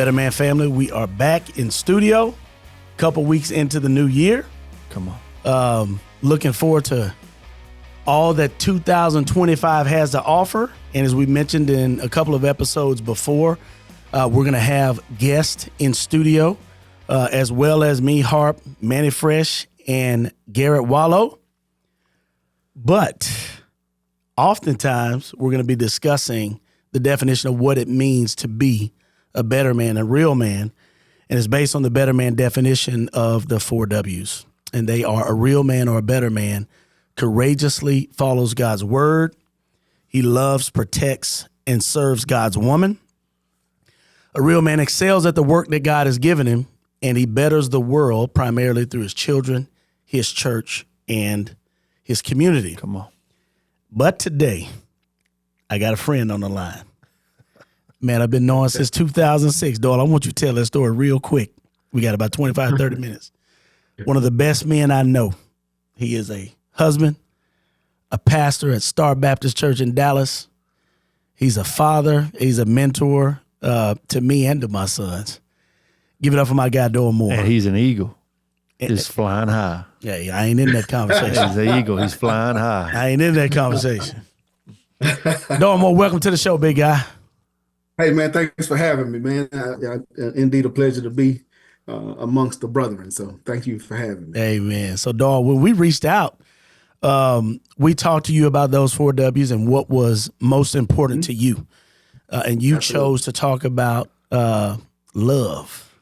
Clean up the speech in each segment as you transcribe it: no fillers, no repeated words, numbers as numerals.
Betterman family, we are back in studio. Couple weeks into the new year. Come on. Looking forward to all that 2025 has to offer. And as we mentioned in a couple of episodes before, we're going to have guests in studio, as well as me, Harp, Manny Fresh, and Garrett Wallow. But oftentimes, we're going to be discussing the definition of what it means to be a better man, a real man. And it's based on the Betterman definition of the 4 W's. And they are: a real man or a better man courageously follows God's word. He loves, protects, and serves God's woman. A real man excels at the work that God has given him, and he betters the world primarily through his children, his church, and his community. Come on. But today, I got a friend on the line. Man, I've been knowing since 2006. Doyle, I want you to tell that story real quick. We got about 25, 30 minutes. One of the best men I know. He is a husband, a pastor at Star Baptist Church in Dallas. He's a father. He's a mentor to me and to my sons. Give it up for my guy, Doyle Moore. And he's an eagle. He's flying high. Yeah, I ain't in that conversation. He's an eagle. He's flying high. I ain't in that conversation. Doyle Moore, welcome to the show, big guy. Hey, man, thanks for having me, man. Indeed a pleasure to be amongst the brethren. So thank you for having me. Amen. So, Doyle, when we reached out, we talked to you about those 4 W's and what was most important to you. And you chose to talk about love.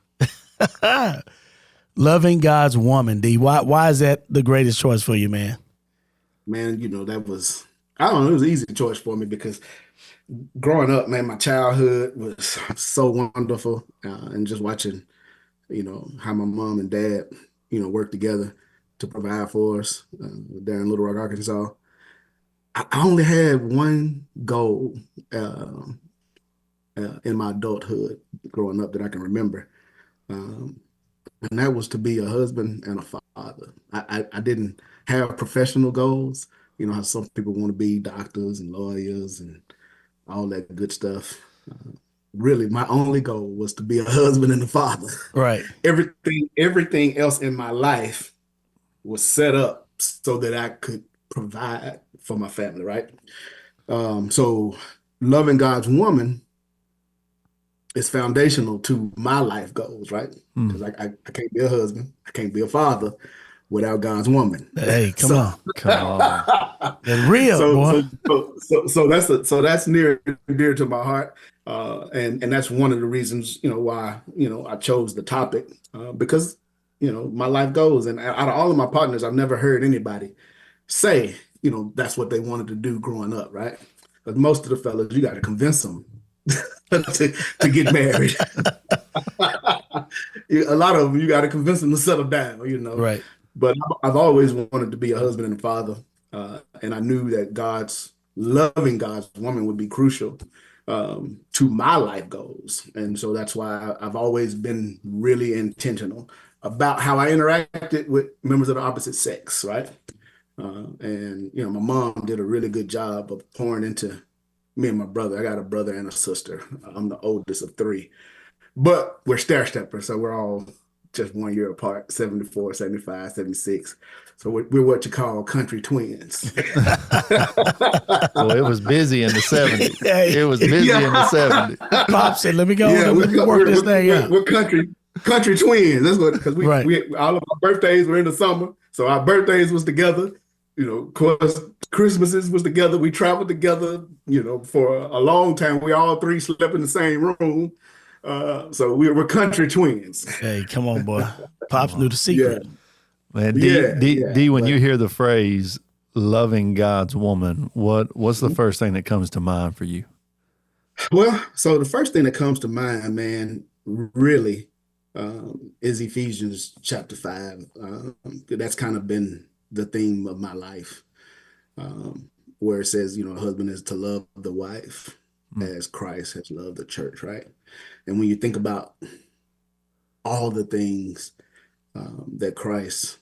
Loving God's woman, D. Why is that the greatest choice for you, man? Man, that was, I don't know, it was an easy choice for me because growing up, man, my childhood was so wonderful. And just watching, how my mom and dad, work together to provide for us there in Little Rock, Arkansas. I only had one goal in my adulthood growing up that I can remember. And that was to be a husband and a father. I didn't have professional goals, how some people want to be doctors and lawyers and all that good stuff. Really, my only goal was to be a husband and a father. Right. Everything else in my life was set up so that I could provide for my family, right? So loving God's woman is foundational to my life goals, right? Because I can't be a husband, I can't be a father without God's woman. Hey, come on. And real, boy. So that's near and dear to my heart. And that's one of the reasons, why, I chose the topic, because, my life goals. And out of all of my partners, I've never heard anybody say, that's what they wanted to do growing up, right? Because most of the fellas, you got to convince them to get married. A lot of them, you got to convince them to settle down, Right. But I've always wanted to be a husband and a father. And I knew that loving God's woman would be crucial to my life goals. And so that's why I've always been really intentional about how I interacted with members of the opposite sex, right? And, my mom did a really good job of pouring into me and my brother. I got a brother and a sister. I'm the oldest of 3. But we're stair-steppers, so we're all just 1 year apart, 74, 75, 76. So we're what you call country twins. Well, it was busy in the 70s. It was busy in the 70s. Pop said, let me go. Let me work this thing out. We're country twins. That's what, because we all of our birthdays were in the summer. So our birthdays was together. Of course, Christmases was together. We traveled together, for a long time. We all 3 slept in the same room. So we're country twins. Hey, come on, boy. Pops knew the secret. Yeah. Man, D, when you hear the phrase loving God's woman, what's the first thing that comes to mind for you? Well, so the first thing that comes to mind, man, really is Ephesians chapter 5. That's kind of been the theme of my life, where it says, a husband is to love the wife as Christ has loved the church, right? And when you think about all the things that Christ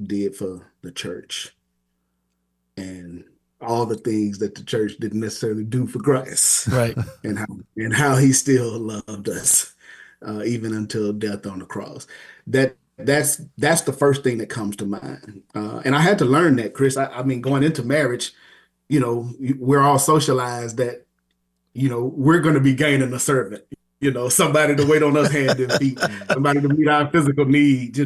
did for the church and all the things that the church didn't necessarily do for Christ, right? and how he still loved us. even until death on the cross. That's the first thing that comes to mind. And I had to learn that, Chris. I mean, going into marriage, we're all socialized that we're going to be gaining a servant, somebody to wait on us hand and feet, somebody to meet our physical needs,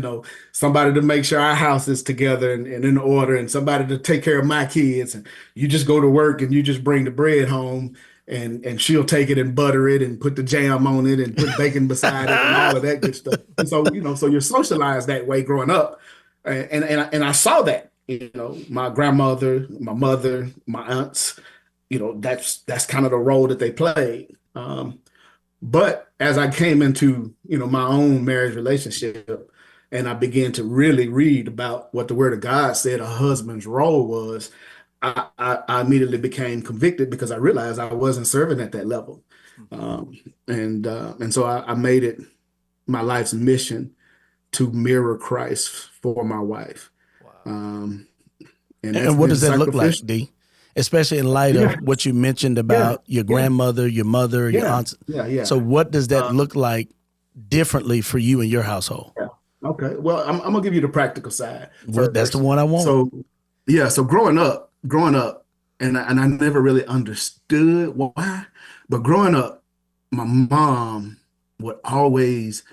somebody to make sure our house is together and in order, and somebody to take care of my kids. And you just go to work and you just bring the bread home, and she'll take it and butter it and put the jam on it and put bacon beside it and all of that good stuff. And so, so you're socialized that way growing up. And I saw that, my grandmother, my mother, my aunts, that's kind of the role that they played. But as I came into, my own marriage relationship, and I began to really read about what the Word of God said a husband's role was, I immediately became convicted because I realized I wasn't serving at that level. And so I made it my life's mission to mirror Christ for my wife. And what does that look like, D? Especially in light of what you mentioned about your grandmother, your mother, your aunts. So what does that look like differently for you and your household? Okay. Well, I'm gonna give you the practical side. That's the one I want. So growing up, and I never really understood why, but growing up, my mom would always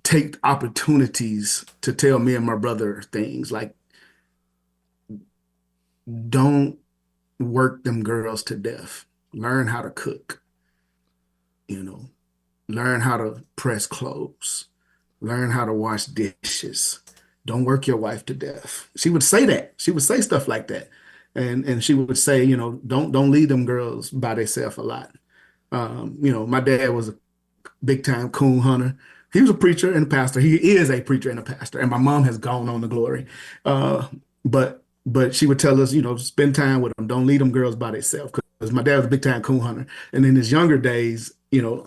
take opportunities to tell me and my brother things like, don't work them girls to death. Learn how to cook, learn how to press clothes, learn how to wash dishes. Don't work your wife to death. She would say that. She would say stuff like that. And she would say, don't leave them girls by themselves a lot. My dad was a big time coon hunter. He was a preacher and a pastor. He is a preacher and a pastor. And my mom has gone on to glory. But she would tell us, spend time with them. Don't leave them girls by themselves. Because my dad was a big time coon hunter. And in his younger days,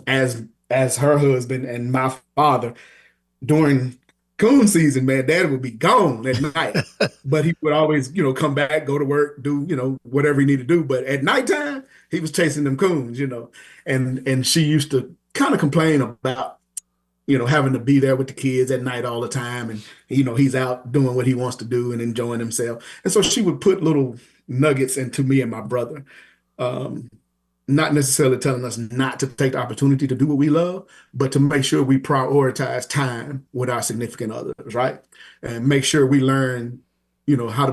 as her husband and my father, during coon season, man, dad would be gone at night. But he would always, come back, go to work, do, whatever he needed to do. But at nighttime, he was chasing them coons, and she used to kind of complain about, having to be there with the kids at night all the time. And, he's out doing what he wants to do and enjoying himself. And so she would put little nuggets into me and my brother, not necessarily telling us not to take the opportunity to do what we love, but to make sure we prioritize time with our significant others, right? And make sure we learn, how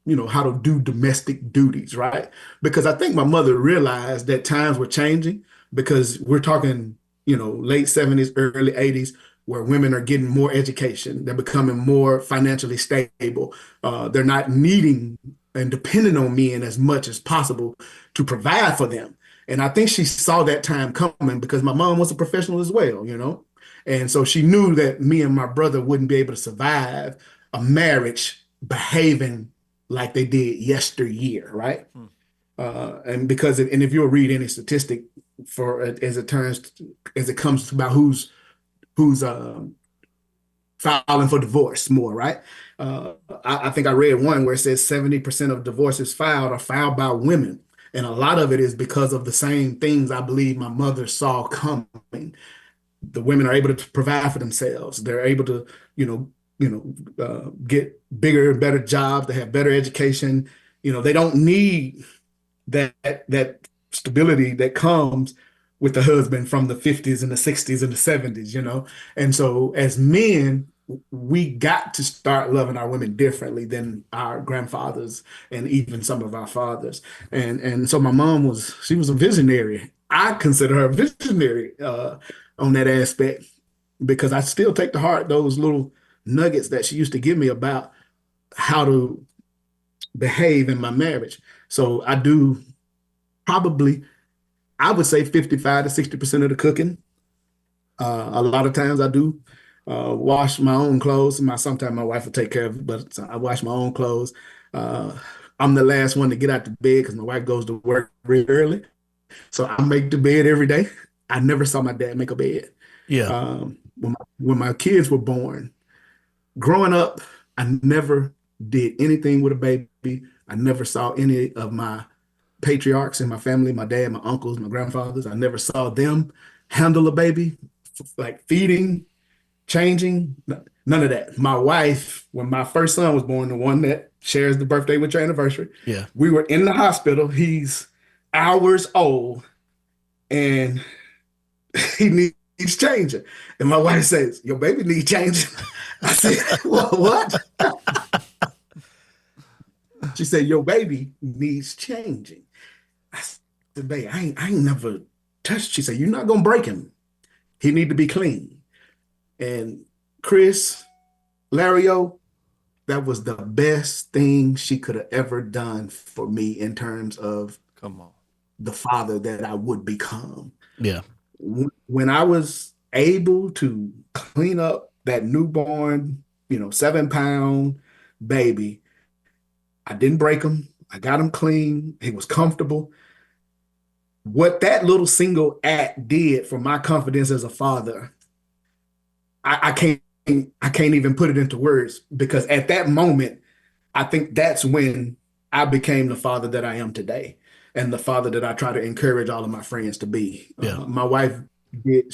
to do domestic duties, right? Because I think my mother realized that times were changing, because we're talking, late 70s, early 80s, where women are getting more education. They're becoming more financially stable. They're not needing and depending on men as much as possible to provide for them. And I think she saw that time coming because my mom was a professional as well, And so she knew that me and my brother wouldn't be able to survive a marriage behaving like they did yesteryear, right? And if you'll read any statistic as it comes about who's filing for divorce more, right? I think I read one where it says 70% of divorces filed are filed by women. And a lot of it is because of the same things I believe my mother saw coming. The women are able to provide for themselves. They're able to, get bigger and better jobs. They have better education. They don't need that stability that comes with the husband from the 50s and the 60s and the 70s, And so as men, we got to start loving our women differently than our grandfathers and even some of our fathers. And so my mom she was a visionary. I consider her a visionary on that aspect, because I still take to heart those little nuggets that she used to give me about how to behave in my marriage. So I do probably, I would say 55 to 60% of the cooking. A lot of times I do wash my own clothes. Sometimes my wife will take care of it, but I wash my own clothes. I'm the last one to get out the bed because my wife goes to work really early. So I make the bed every day. I never saw my dad make a bed. Yeah. When my kids were born, growing up, I never did anything with a baby. I never saw any of my patriarchs in my family, my dad, my uncles, my grandfathers. I never saw them handle a baby like feeding, changing, none of that. My wife, when my first son was born, the one that shares the birthday with your anniversary, Yeah. we were in the hospital. He's hours old and he needs changing. And my wife says, your baby needs changing. I said, well, what? She said, your baby needs changing. I said, babe, I ain't never touched. She said, you're not gonna break him. He need to be clean. And Chris, Lario, that was the best thing she could have ever done for me in terms of Come on. the father that I would become. Yeah. When I was able to clean up that newborn, 7-pound baby, I didn't break him. I got him clean. He was comfortable. What that little single act did for my confidence as a father, I can't even put it into words, because at that moment, I think that's when I became the father that I am today, and the father that I try to encourage all of my friends to be. Yeah. My wife did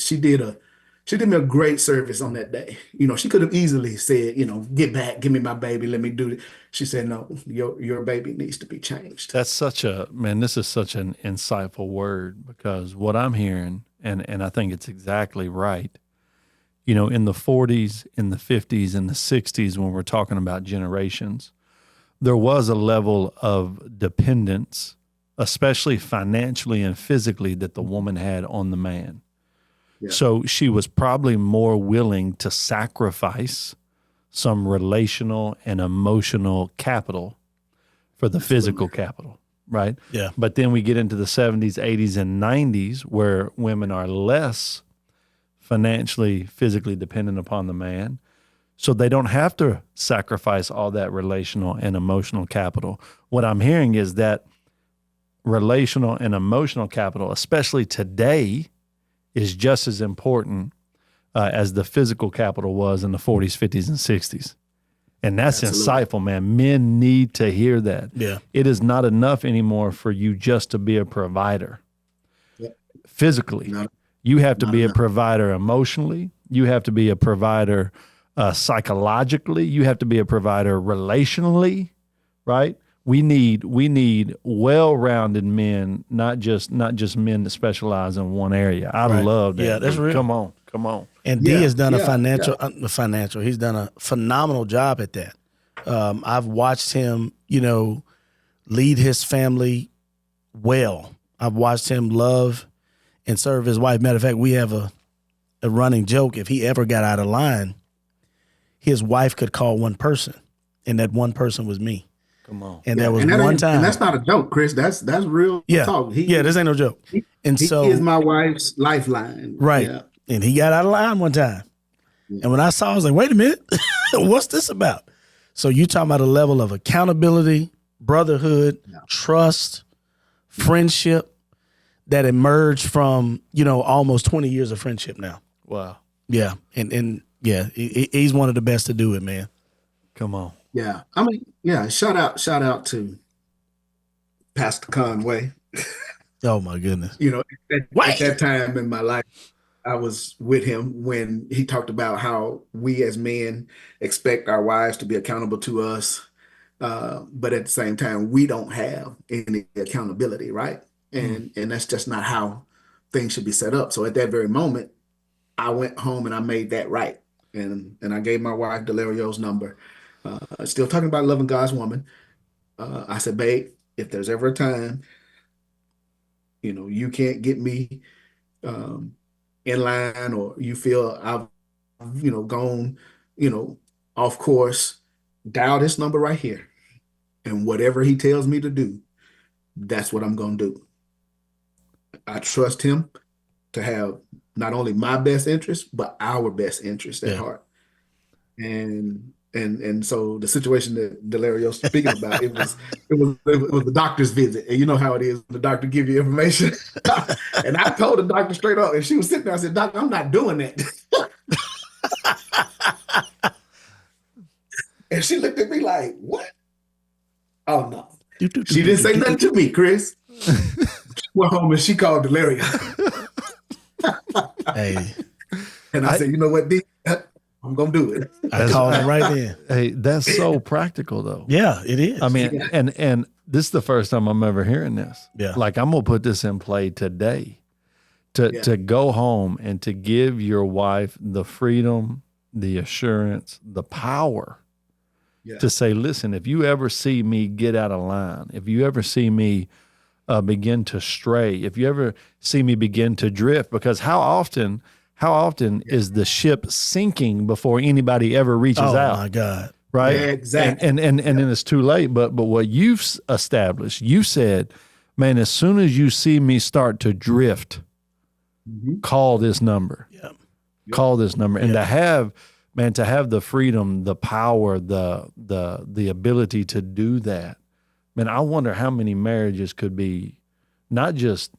me a great service on that day. She could have easily said, get back, give me my baby, let me do it. She said, no, your baby needs to be changed. This is such an insightful word, because what I'm hearing, and I think it's exactly right, in the 40s, in the 50s, and the 60s, when we're talking about generations, there was a level of dependence, especially financially and physically, that the woman had on the man. Yeah. So she was probably more willing to sacrifice some relational and emotional capital for the physical capital, right? Yeah. But then we get into the 70s, 80s, and 90s, where women are less financially, physically dependent upon the man. So they don't have to sacrifice all that relational and emotional capital. What I'm hearing is that relational and emotional capital, especially today, is just as important as the physical capital was in the 40s, 50s, and 60s. And that's insightful, man. Men need to hear that. Yeah. It is not enough anymore for you just to be a provider. Yeah. Physically. You have to be a provider emotionally. You have to be a provider psychologically. You have to be a provider relationally, right? We need well-rounded men, not just men that specialize in one area. I love that. Yeah, that's real. Come on. And D has done he's done a phenomenal job at that. I've watched him, lead his family well. I've watched him love and serve his wife. Matter of fact, we have a running joke. If he ever got out of line, his wife could call one person, and that one person was me. Come on. And there was one time. And that's not a joke, Chris. That's real talk. This ain't no joke. He is my wife's lifeline. Right. Yeah. And he got out of line one time. Yeah. And when I saw, I was like, wait a minute, what's this about? So you talking about a level of accountability, brotherhood, trust, friendship that emerged from, almost 20 years of friendship now. Wow. Yeah. And he's one of the best to do it, man. Come on. Yeah. Shout out to Pastor Conway. Oh my goodness. At that time in my life, I was with him when he talked about how we as men expect our wives to be accountable to us. But at the same time, we don't have any accountability, right? And that's just not how things should be set up. So at that very moment, I went home and I made that right. And I gave my wife Delario's number. Still talking about loving God's woman. I said, babe, if there's ever a time, you can't get me in line, or you feel I've, gone, off course, dial this number right here. And whatever he tells me to do, that's what I'm going to do. I trust him to have not only my best interest, but our best interest at heart. And so the situation that Delario's speaking about, it was the doctor's visit, and you know how it is. The doctor give you information, and I told the doctor straight up, and she was sitting there. I said, "Doc, I'm not doing that." And she looked at me like, "What?" Oh no, she didn't say nothing to me, Chris. She went home and she called Delario. Hey, And I said, you know what, D, I'm going to do it. I called him right then. Hey, that's so practical though. Yeah, it is. I mean, Yeah. and this is the first time I'm ever hearing this. Yeah. Like I'm gonna put this in play today. Yeah. To go home and to give your wife the freedom, the assurance, the power Yeah. to say, listen, if you ever see me get out of line, if you ever see me begin to stray, if you ever see me begin to drift, because how often is the ship sinking before anybody ever reaches out? Oh my God. Right? Yeah, exactly. And then it's too late. But what you've established, you said, man, as soon as you see me start to drift, call this number. Yeah. Call this number. And to have the freedom, the power, the ability to do that. Man, I wonder how many marriages could be not just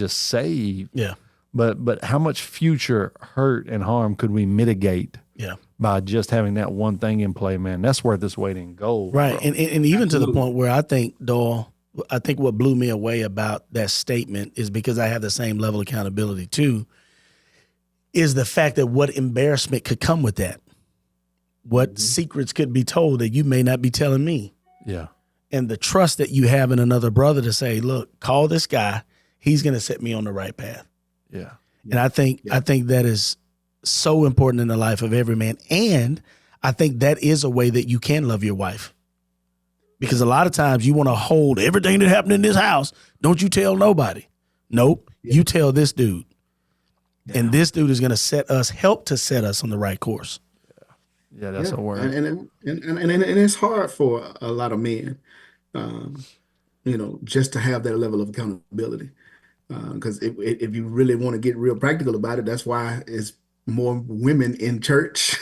saved, Yeah. but how much future hurt and harm could we mitigate Yeah. by just having that one thing in play, man? That's worth its weight in gold. Right. Bro. And even to the point where I think, Doyle, I think what blew me away about that statement is because I have the same level of accountability too, is the fact that what embarrassment could come with that. What secrets could be told that you may not be telling me. Yeah. And the trust that you have in another brother to say, look, call this guy. He's going to set me on the right path. Yeah. And I think that is so important in the life of every man. And I think that is a way that you can love your wife. Because a lot of times you want to hold everything that happened in this house. Don't you tell nobody. Nope. Yeah. You tell this dude. Yeah. And this dude is going to help to set us on the right course. Yeah, that's a word. And it's hard for a lot of men, just to have that level of accountability. Because if you really want to get real practical about it, that's why it's more women in church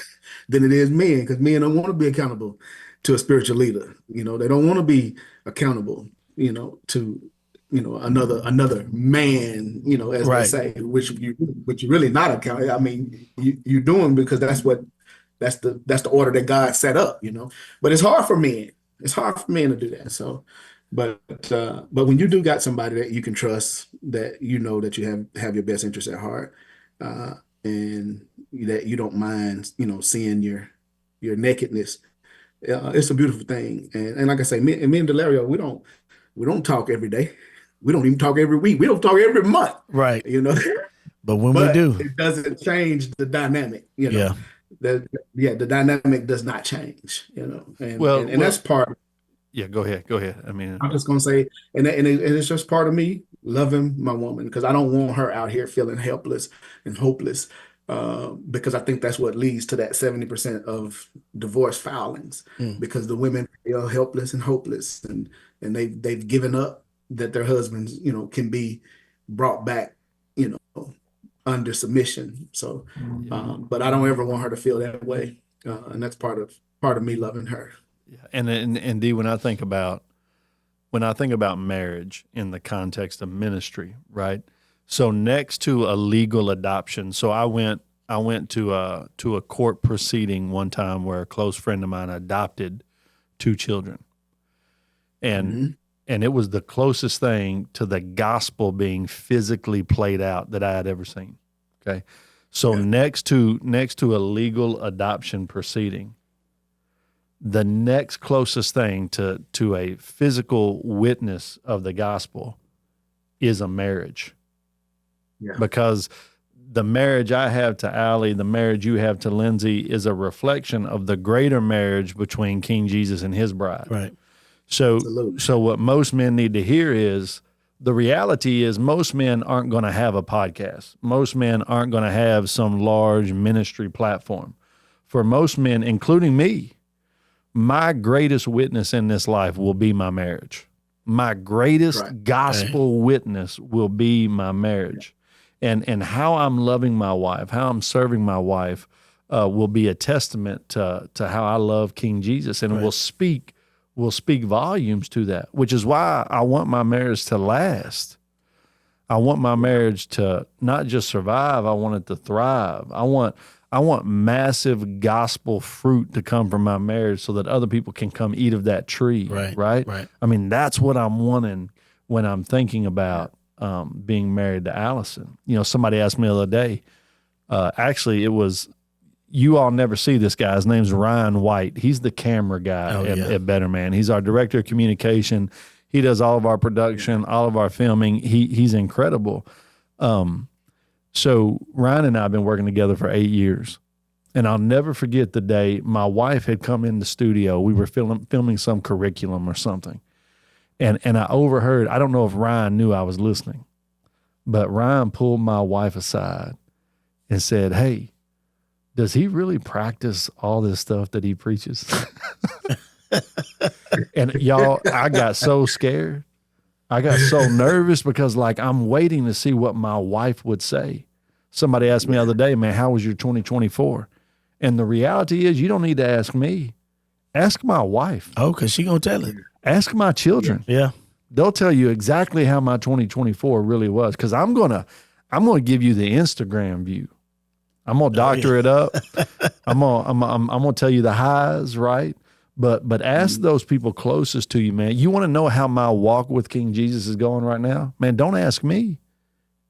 than it is men, because men don't want to be accountable to a spiritual leader. They don't want to be accountable, to another man, as Right. they say, which you're really not accountable. I mean, you're doing because that's the order that God set up, But it's hard for men. It's hard for men to do that. So, but when you do got somebody that you can trust, that that you have your best interest at heart, and that you don't mind, seeing your nakedness, it's a beautiful thing. And like I say, me and Delario, we don't talk every day. We don't even talk every week. We don't talk every month. Right. But when But we do, it doesn't change the dynamic. Yeah. The dynamic does not change. And Well, that's part. Yeah, go ahead. I mean, I'm just gonna say, and it's just part of me loving my woman, because I don't want her out here feeling helpless and hopeless, because I think that's what leads to that 70% of divorce filings, because the women feel helpless and hopeless, and they've given up that their husbands, can be brought back, under submission. So, but I don't ever want her to feel that way, and that's part of me loving her. yeah. And D, when I think about marriage in the context of ministry, right? So next to a legal adoption, so I went to a court proceeding one time where a close friend of mine adopted 2 children, and it was the closest thing to the gospel being physically played out that I had ever seen. Okay, so next to a legal adoption proceeding, the next closest thing to a physical witness of the gospel is a marriage. Yeah. Because the marriage I have to Allie, the marriage you have to Lindsay, is a reflection of the greater marriage between King Jesus and his bride. right. So, Absolutely. so what most men need to hear is the reality is most men aren't going to have a podcast. Most men aren't going to have some large ministry platform. For most men, including me, my greatest witness in this life will be my marriage. My greatest gospel witness will be my marriage. And how I'm loving my wife, how I'm serving my wife will be a testament to how I love King Jesus, and will speak volumes to that, which is why I want my marriage to last. I want my marriage to not just survive, I want it to thrive. I want massive gospel fruit to come from my marriage so that other people can come eat of that tree, right? I mean, that's what I'm wanting when I'm thinking about being married to Allison. Somebody asked me the other day, Actually, it was, you all never see this guy. His name's Ryan White. He's the camera guy at Betterman. He's our director of communication. He does all of our production, all of our filming. He's incredible. So Ryan and I have been working together for 8 years. And I'll never forget the day my wife had come in the studio. We were filming some curriculum or something. And I overheard, I don't know if Ryan knew I was listening, but Ryan pulled my wife aside and said, "Hey, does he really practice all this stuff that he preaches?" And y'all, I got so scared. I got so nervous because like I'm waiting to see what my wife would say. Somebody asked me the other day, "Man, how was your 2024? And the reality is you don't need to ask me. Ask my wife. Oh, because she going to tell it. Ask my children. Yeah. They'll tell you exactly how my 2024 really was. Because I'm gonna give you the Instagram view. I'm gonna doctor it up. I'm gonna tell you the highs, right? But ask those people closest to you, man. You want to know how my walk with King Jesus is going right now? Man, don't ask me.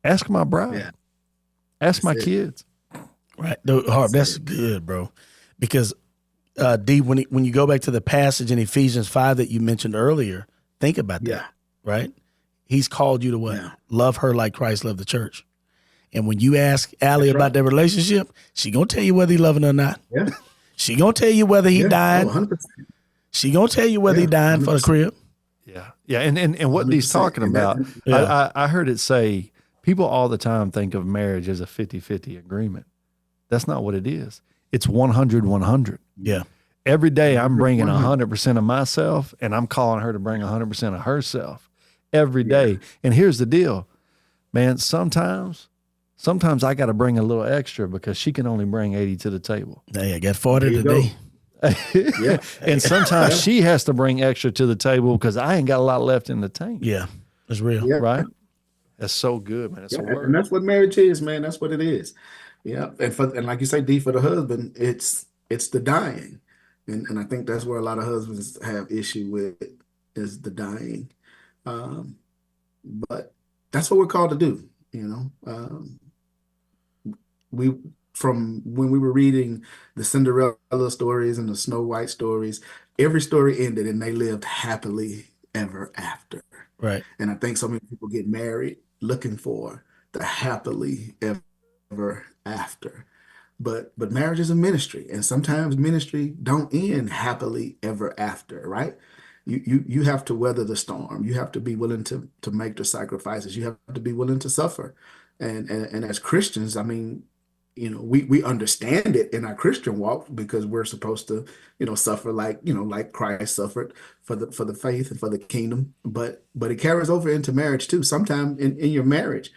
Ask my bride. Yeah. Ask my kids. Right. Harp, that's good, bro. Because D, when you go back to the passage in Ephesians 5 that you mentioned earlier, think about that, right? He's called you to what? Yeah. Love her like Christ loved the church. And when you ask Allie about their relationship, she going to tell you whether he loving her or not. Yeah. She going to tell you whether he died. 100%. She going to tell you whether he died 100%. For the crib. Yeah. Yeah. And what Dee's talking about, I heard it say, people all the time think of marriage as a 50-50 agreement. That's not what it is. It's 100-100. Yeah. Every day I'm bringing 100% of myself, and I'm calling her to bring 100% of herself every day. And here's the deal, man. Sometimes I got to bring a little extra because she can only bring 80 to the table. Hey, I got 40 today. Yeah. And sometimes she has to bring extra to the table because I ain't got a lot left in the tank. Yeah. That's real. Yeah. Right? That's so good, man. That's a word. And that's what marriage is, man. That's what it is. Yeah. And like you say, D, for the husband, it's the dying. And I think that's where a lot of husbands have issue with is the dying. But that's what we're called to do, you know. From when we were reading the Cinderella stories and the Snow White stories, every story ended and they lived happily ever after. Right. And I think so many people get married looking for the happily ever after. But marriage is a ministry, and sometimes ministry don't end happily ever after, right? You have to weather the storm. You have to be willing to make the sacrifices. You have to be willing to suffer. And as Christians, I mean, you know, we understand it in our Christian walk because we're supposed to, you know, suffer like Christ suffered for the faith and for the kingdom. But it carries over into marriage too. Sometimes in your marriage,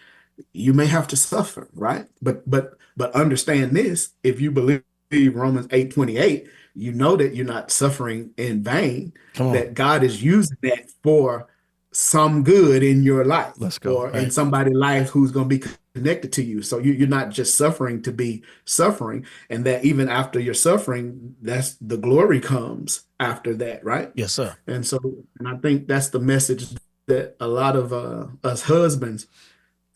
you may have to suffer, right? But understand this: if you believe Romans 8:28, you know that you're not suffering in vain. That God is using that for some good in your life, or in somebody's life who's going to be connected to you. So you're not just suffering to be suffering, and that even after you're suffering, that's the glory comes after that, right? Yes, sir. And I think that's the message that a lot of us husbands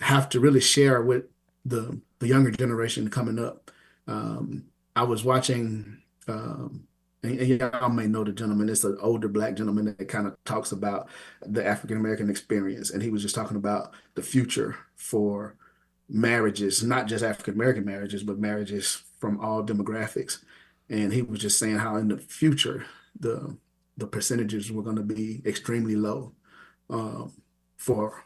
have to really share with the younger generation coming up. I was watching, and y'all may know the gentleman. It's an older Black gentleman that kind of talks about the African-American experience. And he was just talking about the future for marriages, not just African-American marriages, but marriages from all demographics. And he was just saying how in the future, the percentages were going to be extremely low for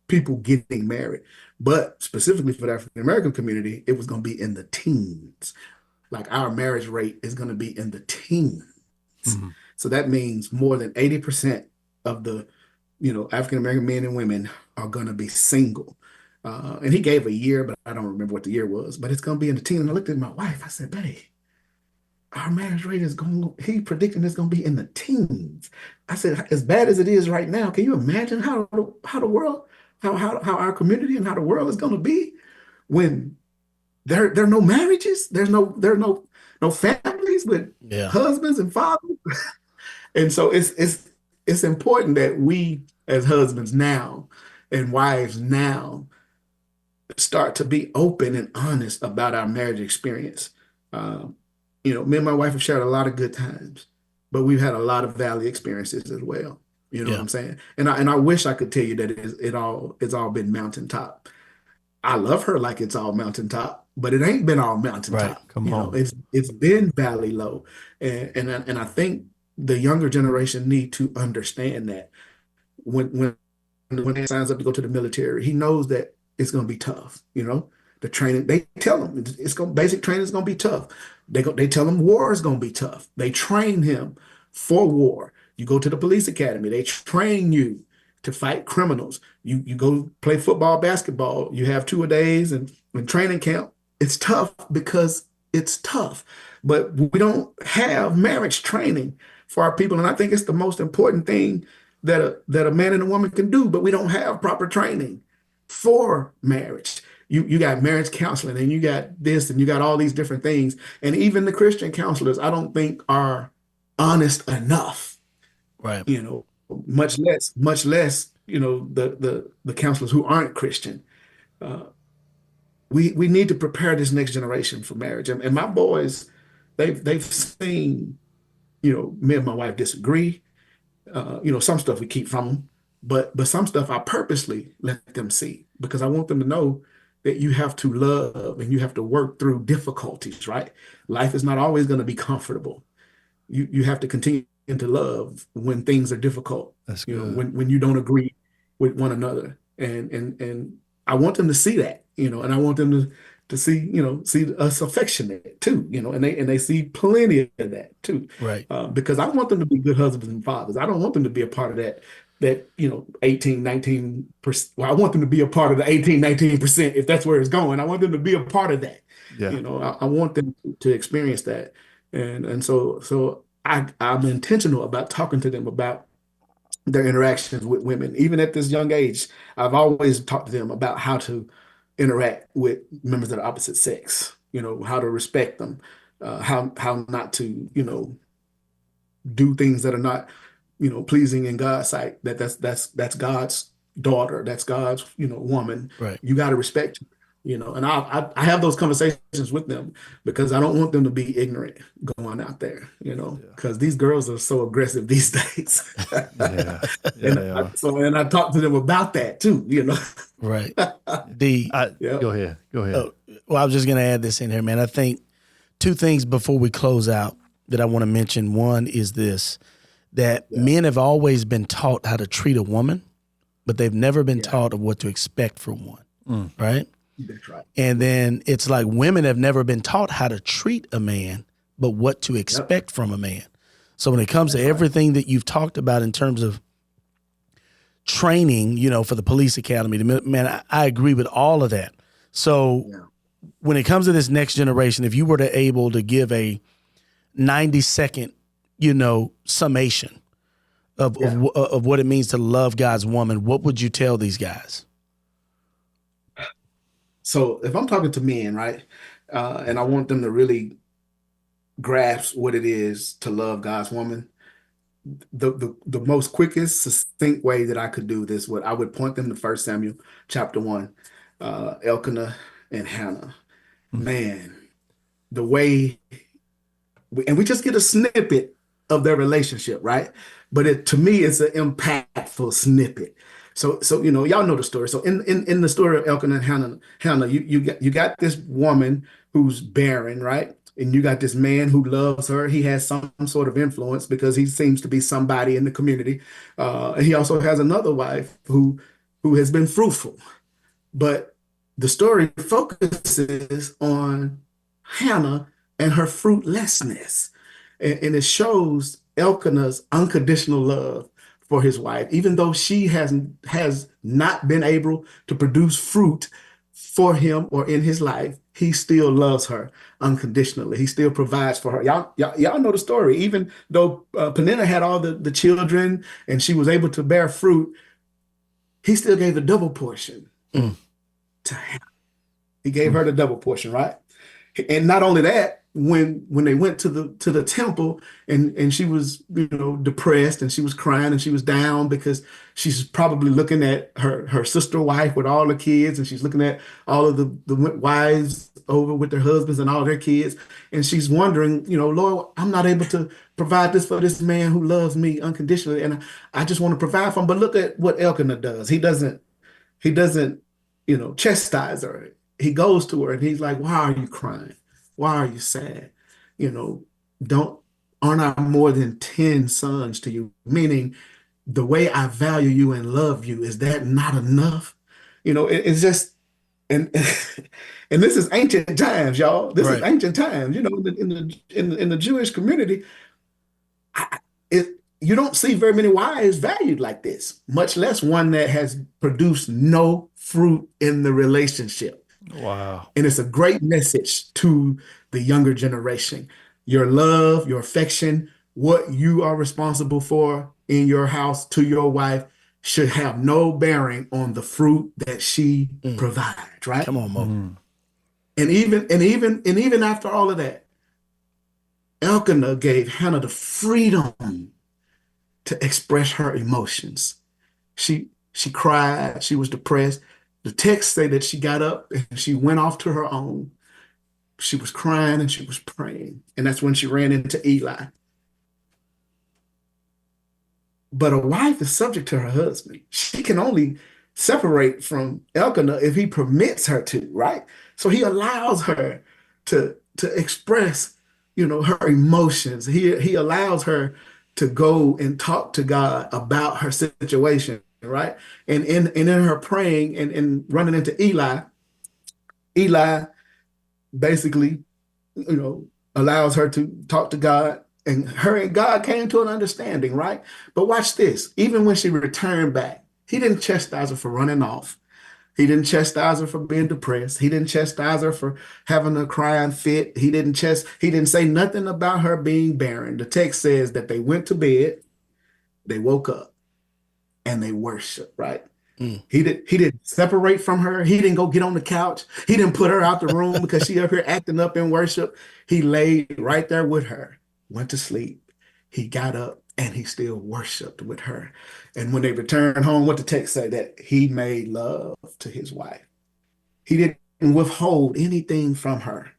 people getting married. But specifically for the African-American community, it was going to be in the teens. Like our marriage rate is going to be in the teens. Mm-hmm. So that means more than 80% of the, you know, African-American men and women are going to be single. And he gave a year, but I don't remember what the year was, but it's going to be in the teens. And I looked at my wife, I said, babe, our marriage rate is he predicting it's going to be in the teens. I said, as bad as it is right now, can you imagine how the world, how our community and how the world is going to be when there are no marriages, there are no families with husbands and fathers. And so it's important that we as husbands now and wives now start to be open and honest about our marriage experience. Um, me and my wife have shared a lot of good times, but we've had a lot of valley experiences as well. You know what Yeah. I'm saying? And I wish I could tell you that it's all been mountaintop. I love her like it's all mountaintop, but it ain't been all Right. mountaintop. Come on. It's been valley low, and I think the younger generation need to understand that when he signs up to go to the military, he knows that it's going to be tough. The training, they tell him basic training is going to be tough. They tell him war is going to be tough. They train him for war. You go to the police academy, they train you to fight criminals. You go play football, basketball. You have two-a-days and training camp. It's tough because it's tough, but we don't have marriage training for our people, and I think it's the most important thing that a man and a woman can do, but we don't have proper training for marriage. You got marriage counseling and you got this and you got all these different things. And even the Christian counselors, I don't think are honest enough, Right. much less, the counselors who aren't Christian. Uh, we need to prepare this next generation for marriage. And my boys, they've seen, me and my wife disagree. Some stuff we keep from them, but some stuff I purposely let them see because I want them to know that you have to love and you have to work through difficulties, right? Life is not always going to be comfortable. You have to continue to love when things are difficult, That's good. when you don't agree with one another. And I want them to see that, and I want them to see us affectionate too, and they see plenty of that too. Right. Because I want them to be good husbands and fathers. I don't want them to be a part of that 18, 19%. Well, I want them to be a part of the 18, 19% if that's where it's going. I want them to be a part of that. Yeah. I want them to experience that. And so I'm intentional about talking to them about their interactions with women. Even at this young age, I've always talked to them about how to interact with members of the opposite sex, how to respect them, how not to, do things that are not, pleasing in God's sight. That's God's daughter. That's God's, woman. Right. You got to respect her, and I have those conversations with them because I don't want them to be ignorant going out there, because these girls are so aggressive these days. Yeah. And they are. I talk to them about that too, Right. Yeah. Go ahead. Well, I was just going to add this in here, man. I think two things before we close out that I want to mention. One is this, that men have always been taught how to treat a woman, but they've never been taught of what to expect from one. Right. That's right. And then it's like women have never been taught how to treat a man, but what to expect from a man. So when it comes to everything that you've talked about in terms of training, for the police academy, man, I agree with all of that. So when it comes to this next generation, if you were to able to give a 90-second, summation of what it means to love God's woman, what would you tell these guys? So if I'm talking to men, right, and I want them to really grasp what it is to love God's woman, the most quickest, succinct way that I could do this, I would point them to 1 Samuel chapter 1, Elkanah and Hannah. Man, the way, and we just get a snippet of their relationship, right? But to me, it's an impactful snippet. So y'all know the story. So in the story of Elkanah and Hannah, you got this woman who's barren, right? And you got this man who loves her. He has some sort of influence because he seems to be somebody in the community. And he also has another wife who has been fruitful. But the story focuses on Hannah and her fruitlessness. And it shows Elkanah's unconditional love for his wife, even though she has not been able to produce fruit for him or in his life, he still loves her unconditionally. He still provides for her. Y'all know the story. Even though Peninnah had all the children and she was able to bear fruit, he still gave a double portion to Hannah. He gave her the double portion, right? And not only that, when they went to the temple, and she was, depressed, and she was crying, and she was down because she's probably looking at her sister wife with all the kids, and she's looking at all of the wives over with their husbands and all their kids, and she's wondering, Lord, I'm not able to provide this for this man who loves me unconditionally, and I just want to provide for him. But look at what Elkanah does. He doesn't, chastise her. He goes to her and he's like, why are you crying? Why are you sad? Don't aren't I more than 10 sons to you? Meaning, the way I value you and love you, is that not enough? It's just, and and this is ancient times, y'all. This is Right. ancient times. In the Jewish community, you don't see very many wives valued like this, much less one that has produced no fruit in the relationship. Wow. And it's a great message to the younger generation. Your love, your affection, what you are responsible for in your house to your wife should have no bearing on the fruit that she provides, right? Come on, Mo. And even after all of that, Elkanah gave Hannah the freedom to express her emotions. She cried, she was depressed. The text say that she got up and she went off to her own. She was crying and she was praying. And that's when she ran into Eli. But a wife is subject to her husband. She can only separate from Elkanah if he permits her to, right? So he allows her to express, her emotions. He allows her to go and talk to God about her situation, right? And in her praying and running into Eli basically, allows her to talk to God, and her and God came to an understanding, right? But watch this. Even when she returned back, he didn't chastise her for running off. He didn't chastise her for being depressed. He didn't chastise her for having a crying fit. He didn't say nothing about her being barren. The text says that they went to bed, they woke up, and they worshiped, right? He didn't separate from her. He didn't go get on the couch. He didn't put her out the room because she up here acting up in worship. He laid right there with her, went to sleep. He got up and he still worshiped with her. And when they returned home, what the text say? That he made love to his wife. He didn't withhold anything from her,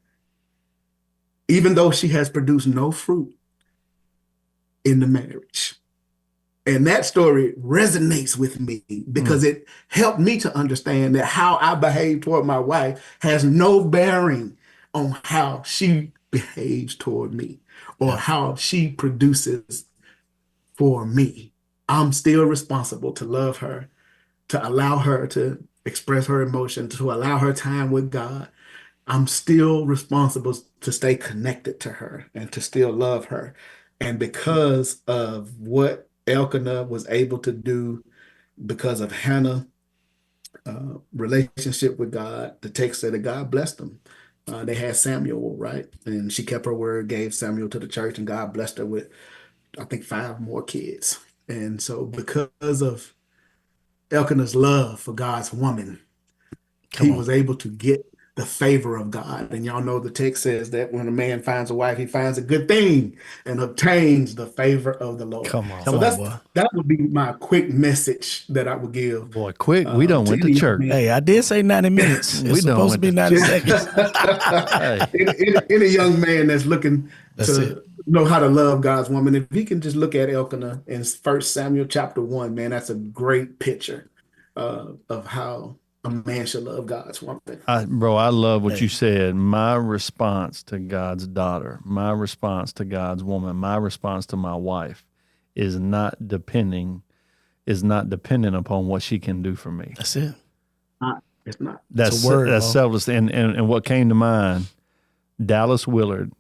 even though she has produced no fruit in the marriage. And that story resonates with me because it helped me to understand that how I behave toward my wife has no bearing on how she behaves toward me or how she produces for me. I'm still responsible to love her, to allow her to express her emotion, to allow her time with God. I'm still responsible to stay connected to her and to still love her. And because of what Elkanah was able to do, because of Hannah's relationship with God, the text said that God blessed them. They had Samuel, right? And she kept her word, gave Samuel to the church, and God blessed her with, I think, 5 more kids. And so because of Elkanah's love for God's woman, he was able to get the favor of God. And y'all know the text says that when a man finds a wife, he finds a good thing and obtains the favor of the Lord. Come on. So that would be my quick message that I would give. Boy, quick. We done went to church. Hey, I did say 90 minutes. It's supposed to be 90 seconds. Any young man that's looking to know how to love God's woman, if he can just look at Elkanah in 1 Samuel chapter 1, man, that's a great picture of how a man should love God's woman. Bro, I love what you said. My response to God's daughter, my response to God's woman, my response to my wife is not dependent upon what she can do for me. That's it. It's not. That's a word, that's Mo. selfless. And what came to mind, Dallas Willard,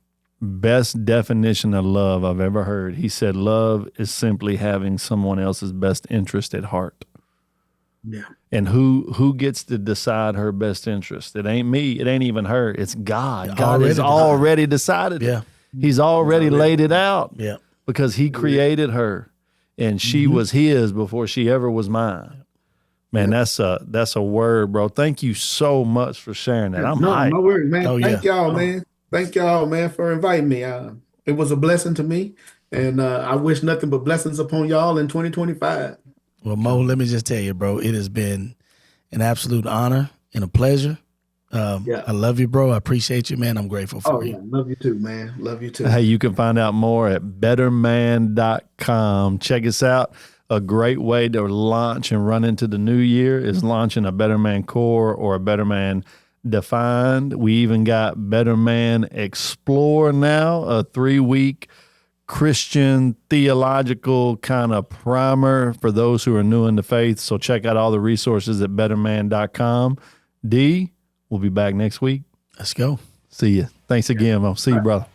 best definition of love I've ever heard. He said, love is simply having someone else's best interest at heart. Yeah. And who gets to decide her best interest? It ain't me. It ain't even her. It's God. God has already decided it. He's already laid it out. Yeah. Because he created her, and she was his before she ever was mine. Man, that's a word, bro. Thank you so much for sharing that. I'm hyped. No worries, man. Oh, Thank y'all, man. Thank y'all, man, for inviting me. It was a blessing to me, and I wish nothing but blessings upon y'all in 2025. Well, Mo, let me just tell you, bro, it has been an absolute honor and a pleasure. Yeah. I love you, bro. I appreciate you, man. I'm grateful Oh, for yeah. you. Love you too, man. Love you too. Hey, you can find out more at betterman.com. Check us out. A great way to launch and run into the new year is launching a Betterman Core or a Betterman Defined. We even got Betterman Explore now, a 3-week Christian theological kind of primer for those who are new in the faith. So check out all the resources at betterman.com. D, we'll be back next week. Let's go. See you. Thanks again. I'll see you, brother.